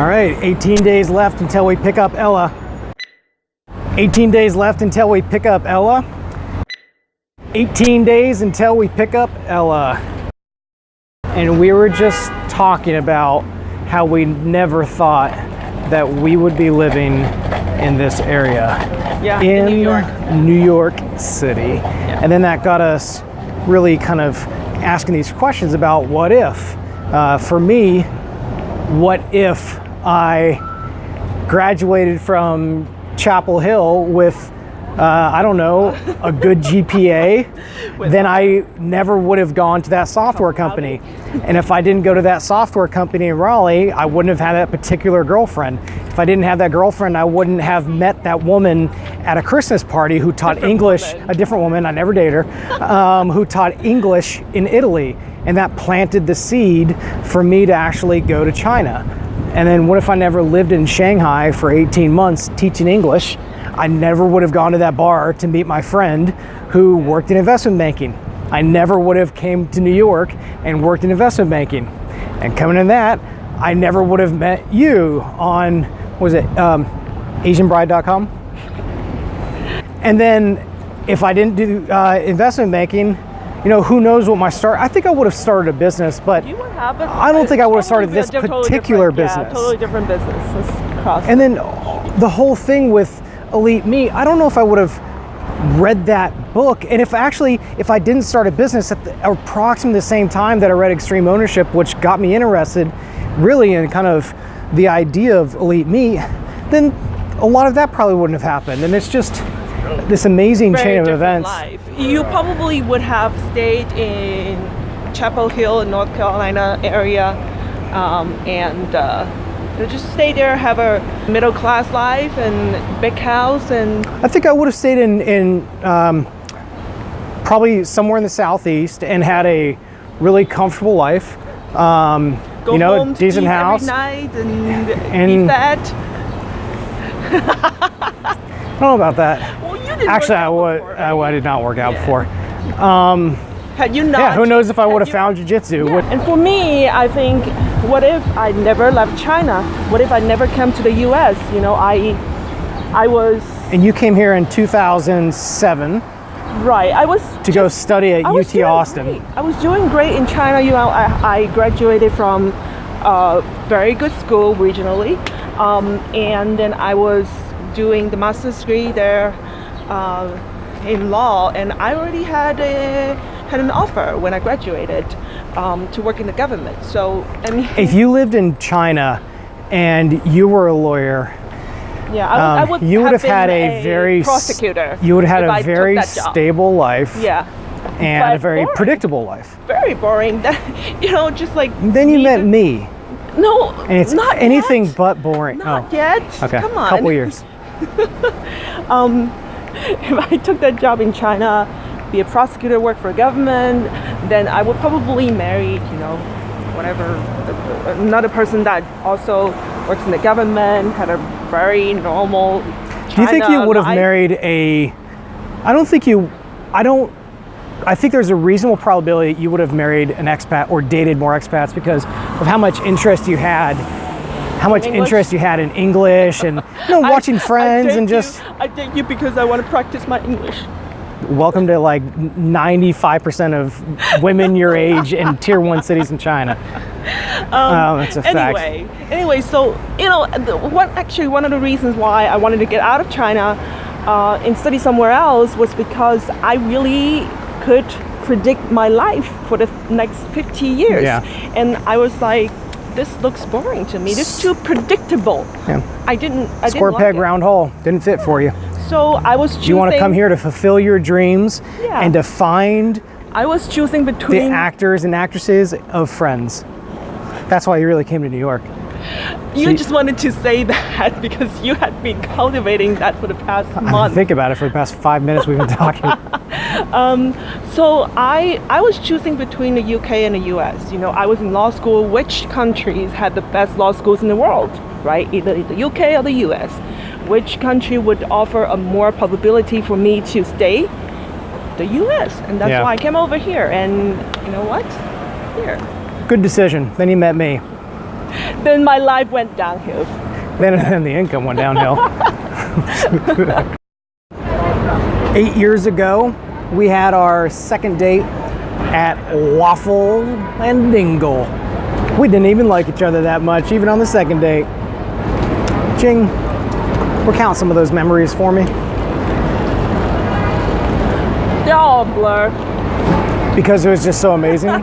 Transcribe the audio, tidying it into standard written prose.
All right, 18 days left until we pick up Ella. 18 days left until we pick up Ella. 18 days until we pick up Ella. And we were just talking about how we never thought that we would be living in this area. Yeah, in New York. New York City. Yeah. And then that got us really kind of asking these questions about what if. For me, what if I graduated from Chapel Hill with, I don't know, a good GPA, then I never would have gone to that software company. And if I didn't go to that software company in Raleigh, I wouldn't have had that particular girlfriend. If I didn't have that girlfriend, I wouldn't have met that woman at a Christmas party who taught English, a different woman, I never dated her, who taught English in Italy. And that planted the seed for me to actually go to China. And then what if I never lived in Shanghai for 18 months teaching English? I never would have gone to that bar to meet my friend who worked in investment banking. I never would have came to New York and worked in investment banking. And coming in that, I never would have met you on, what was it, AsianBride.com? And then if I didn't do investment banking, you know, who knows what my start, I think I would have started a business, but you would have, I don't think I would have started this particular business. Yeah, totally different business. And then the whole thing with Elite Me, I don't know if I would have read that book. And if I didn't start a business at approximately the same time that I read Extreme Ownership, which got me interested really in kind of the idea of Elite Me, then a lot of that probably wouldn't have happened. And it's just this amazing chain of events. Life. You probably would have stayed in Chapel Hill, North Carolina area, and just stay there, have a middle class life and big house. And I think I would have stayed in probably somewhere in the Southeast and had a really comfortable life. Go you know, home a decent to eat house every night and eat that. I don't know about that. Well, you didn't actually, I did not work out before. Had you not? Yeah, who knows if I would have found jiu-jitsu. Yeah. And for me, I think, what if I never left China? What if I never came to the U.S.? You know, I was. And you came here in 2007. Right, I was to go study at UT Austin. Great. I was doing great in China. You know, I graduated from a very good school regionally, and then I was doing the master's degree there in law, and I already had an offer when I graduated to work in the government. So, I mean, if you lived in China and you were a lawyer, yeah, I would you would have had a very prosecutor. You would have had a very stable life. Yeah. And a very predictable life. Very boring. You know, just like. Then you met me. No, and it's not anything yet. but boring. Not yet. Okay. Come on. Couple years. If I took that job in China, be a prosecutor, work for a government, then I would probably marry, you know, whatever, another person that also works in the government, had a very normal China Do you think you would have life. married I think there's a reasonable probability you would have married an expat or dated more expats because of how much interest you had in English and watching Friends and just. I date you because I want to practice my English. Welcome to like 95% of women your age in tier 1 cities in China. That's a fact. Anyway, so you know, one of the reasons why I wanted to get out of China and study somewhere else was because I really could predict my life for the next 50 years. Yeah. And I was like, this looks boring to me. This is too predictable. Yeah. I didn't Square peg, round hole. Didn't fit for you. So I was choosing. You want to come here to fulfill your dreams and to find. I was choosing between the actors and actresses of Friends. That's why you really came to New York. You just wanted to say that because you had been cultivating that for the past month. Think about it for the past 5 minutes we've been talking. So I was choosing between the UK and the US. You know, I was in law school. Which countries had the best law schools in the world, right? Either the UK or the US. Which country would offer a more probability for me to stay? The US. And that's why I came over here. And you know what? Here. Good decision. Then you met me. then my life went downhill. Then the income went downhill. 8 years ago, we had our second date at Waffle and Dingle. We didn't even like each other that much, even on the second date. Jing, recount some of those memories for me. They're all a blur. Because it was just so amazing.